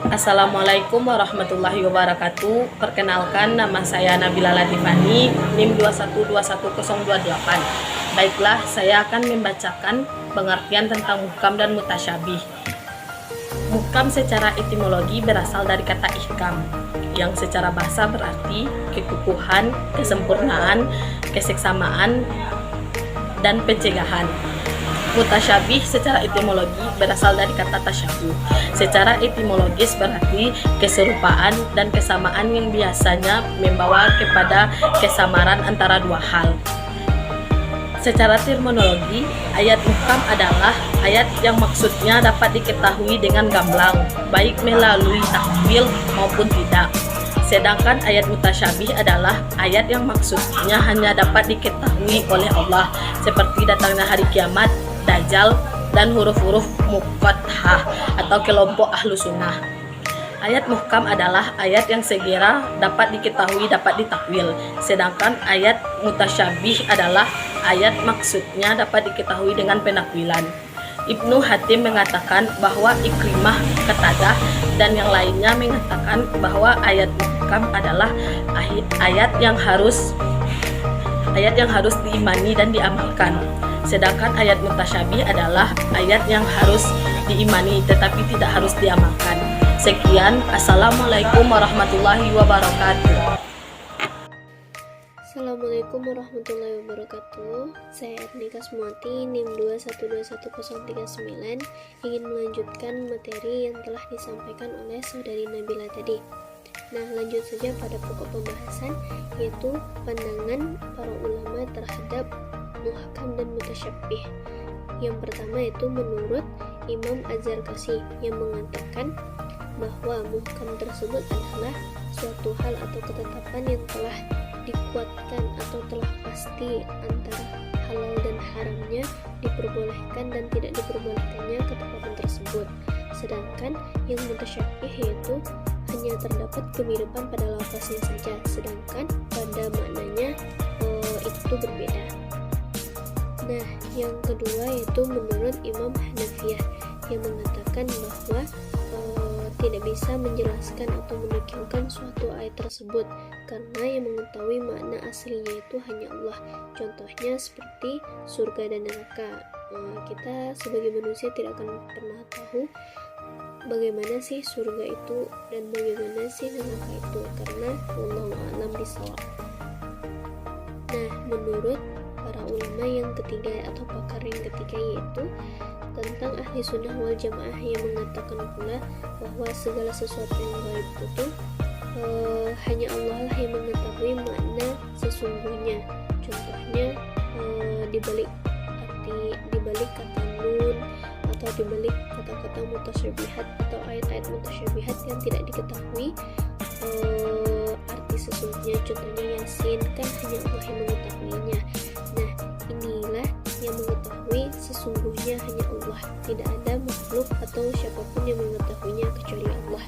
Assalamualaikum warahmatullahi wabarakatuh. Perkenalkan, nama saya Nabila Latifani, NIM 2121028. Baiklah, saya akan membacakan pengertian tentang muhkam dan mutasyabih. Muhkam secara etimologi berasal dari kata ihkam, yang secara bahasa berarti kekukuhan, kesempurnaan, keseksamaan, dan pencegahan. Mutasyabih secara etimologi berasal dari kata tasyabuh. Secara etimologis berarti keserupaan dan kesamaan yang biasanya membawa kepada kesamaran antara dua hal. Secara terminologi, ayat muhkam adalah ayat yang maksudnya dapat diketahui dengan gamblang, baik melalui takwil maupun tidak. Sedangkan ayat mutasyabih adalah ayat yang maksudnya hanya dapat diketahui oleh Allah, seperti datangnya hari kiamat, Dajjal, dan huruf-huruf muqaddhah atau kelompok ahlu sunnah. Ayat muhkam adalah ayat yang segera dapat diketahui, dapat ditakwil. Sedangkan ayat mutasyabih adalah ayat maksudnya dapat diketahui dengan penakwilan. Ibnu Hatim mengatakan bahwa Ikrimah, Qatadah, dan yang lainnya mengatakan bahwa ayat muhkam adalah ayat yang harus diimani dan diamalkan. Sedangkan ayat mutasyabih adalah ayat yang harus diimani tetapi tidak harus diamalkan. Sekian, Assalamualaikum warahmatullahi wabarakatuh. Assalamualaikum warahmatullahi wabarakatuh. Saya Etnika Kasmuati, NIM 2121039, ingin melanjutkan materi yang telah disampaikan oleh saudari Nabila tadi. Nah, lanjut saja pada pokok pembahasan, yaitu pandangan para ulama terhadap muhkam dan mutasyabih. Yang pertama itu menurut Imam Az-Zarkashi yang mengatakan bahwa muhkam tersebut adalah suatu hal atau ketetapan yang telah dikuatkan atau telah pasti antara halal dan haramnya, diperbolehkan dan tidak diperbolehkannya ketetapan tersebut. Sedangkan yang mutasyabih yaitu hanya terdapat kemiripan pada lafaznya saja, sedangkan pada maknanya itu berbeda. Nah, yang kedua yaitu menurut Imam Hanafiyah yang mengatakan bahwa tidak bisa menjelaskan atau menukilkan suatu ayat tersebut karena yang mengetahui makna aslinya itu hanya Allah. Contohnya seperti surga dan neraka. Kita sebagai manusia tidak akan pernah tahu bagaimana sih surga itu dan bagaimana sih neraka itu, karena wallahu a'lam bishawab. Nah, menurut para ulama yang ketiga atau pakar yang ketiga yaitu tentang ahli sunnah wal jamaah yang mengatakan pula bahwa segala sesuatu yang gaib itu hanya Allah lah yang mengetahui makna sesungguhnya. Contohnya dibalik kata nun atau dibalik kata-kata mutasyabihat atau ayat-ayat mutasyabihat yang tidak diketahui arti sesungguhnya. Contohnya Yasin, kan hanya Allah yang mengetahuinya. Nah, inilah yang mengetahui sesungguhnya hanya Allah, tidak ada makhluk atau siapapun yang mengetahuinya kecuali Allah.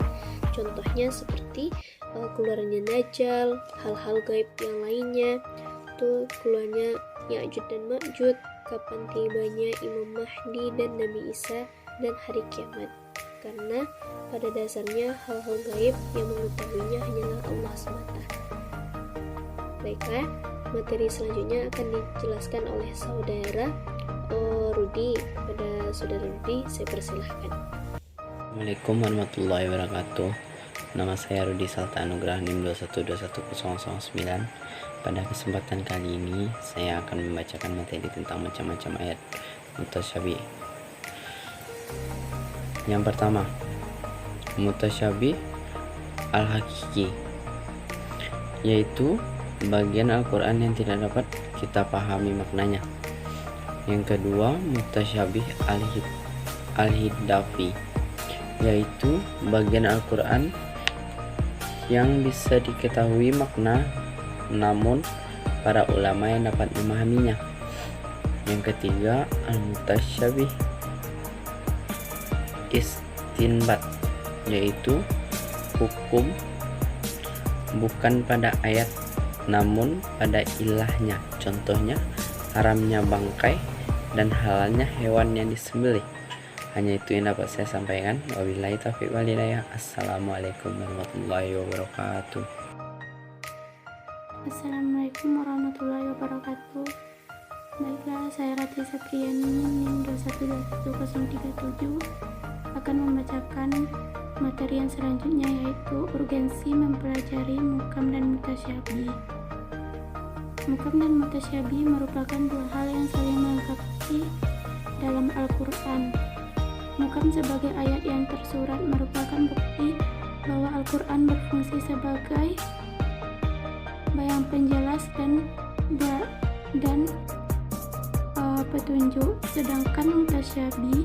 Contohnya seperti keluarnya Dajjal, hal-hal gaib yang lainnya, itu keluarnya Ya'juj dan Ma'juj, kapan tibanya Imam Mahdi dan Nabi Isa, dan hari kiamat. Karena pada dasarnya hal-hal gaib yang mengetahuinya hanyalah Allah semata. Baiklah, materi selanjutnya akan dijelaskan oleh saudara Rudi. Pada saudara Rudi, saya persilahkan. Assalamualaikum warahmatullahi wabarakatuh. Nama saya Rudi Salta Anugrah, NIM 2121009. Pada kesempatan kali ini saya akan membacakan materi tentang macam-macam ayat mutasyabih. Yang pertama, mutasyabih al-hakiki, yaitu bagian Al-Quran yang tidak dapat kita pahami maknanya. Yang kedua, mutasyabih al-hidafi, yaitu bagian Al-Quran yang bisa diketahui makna namun para ulama yang dapat memahaminya. Yang ketiga, al-mutasyabih istinbat, yaitu hukum bukan pada ayat namun pada ilahnya. Contohnya haramnya bangkai dan halalnya hewan yang disembelih. Hanya itu yang dapat saya sampaikan. Wabillahi taufiq wal hidayah. Assalamualaikum warahmatullahi wabarakatuh. Assalamualaikum warahmatullahi wabarakatuh. Baiklah, saya Rati Sapriani NIM 2121037 akan membacakan materi yang selanjutnya, yaitu urgensi mempelajari mukam dan mutasyabih. Mukam dan mutasyabih merupakan dua hal yang saling melengkapi dalam Al-Quran. Mukam sebagai ayat yang tersurat merupakan bukti bahwa Al-Quran berfungsi sebagai bayang penjelas dan petunjuk. Sedangkan mutasyabih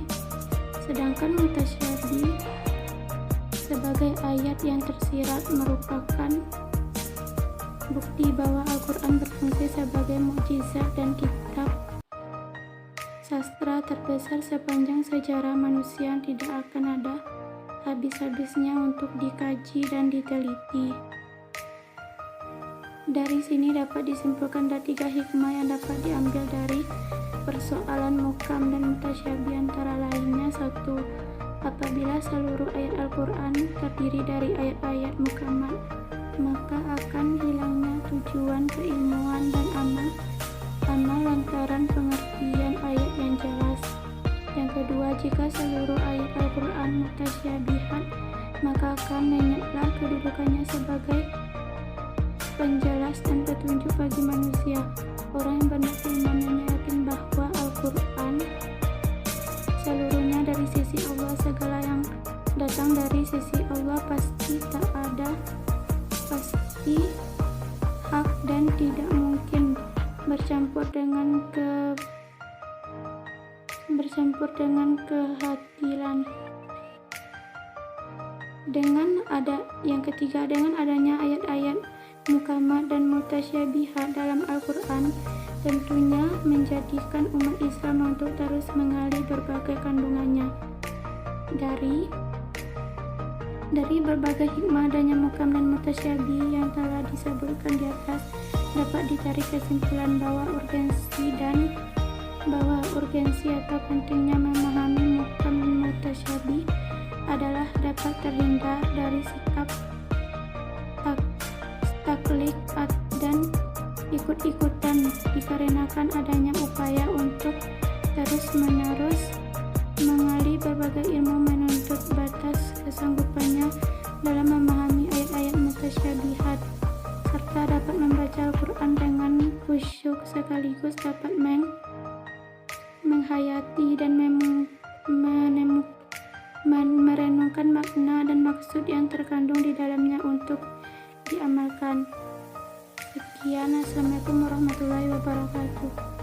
sebagai ayat yang tersirat merupakan bukti bahwa Al-Quran berfungsi sebagai mukjizat dan kitab sastra terbesar sepanjang sejarah manusia yang tidak akan ada habis-habisnya untuk dikaji dan diteliti. Dari sini dapat disimpulkan ada 3 hikmah yang dapat diambil dari persoalan mukam dan mutasyabih, antara lainnya: 1. Apabila seluruh ayat Al-Quran terdiri dari ayat-ayat mukamat, maka akan hilangnya tujuan keilmuan dan amal lantaran pengertian ayat yang jelas. Yang kedua, jika seluruh ayat Al-Quran mutasyabihat, maka akan lenyaplah kedudukannya sebagai penjelas dan petunjuk bagi manusia. Orang yang benar beriman yakin bahwa Al-Quran seluruhnya dari sisi Allah, segala yang datang dari sisi Allah pasti hak dan tidak mungkin bercampur dengan kehatilan. Yang ketiga, dengan adanya ayat-ayat mukamat dan mutasyabihat dalam Al-Quran tentunya menjadikan umat Islam untuk terus mengali berbagai kandungannya. Dari berbagai hikmah adanya mukam dan mutasyabih yang telah disebutkan di atas, dapat ditarik kesimpulan bahwa urgensi atau pentingnya memahami mukam dan mutasyabih adalah dapat terhindar dari sikap taklid dan ikut-ikutan, dikarenakan adanya upaya untuk terus-menerus mengali berbagai ilmu menuntut batas kesanggupannya dalam memahami ayat-ayat mutasyabihat, serta dapat membaca Al-Quran dengan khusyuk sekaligus dapat menghayati dan merenungkan makna dan maksud yang terkandung di dalamnya untuk diamalkan. Sekian, Assalamualaikum warahmatullahi wabarakatuh.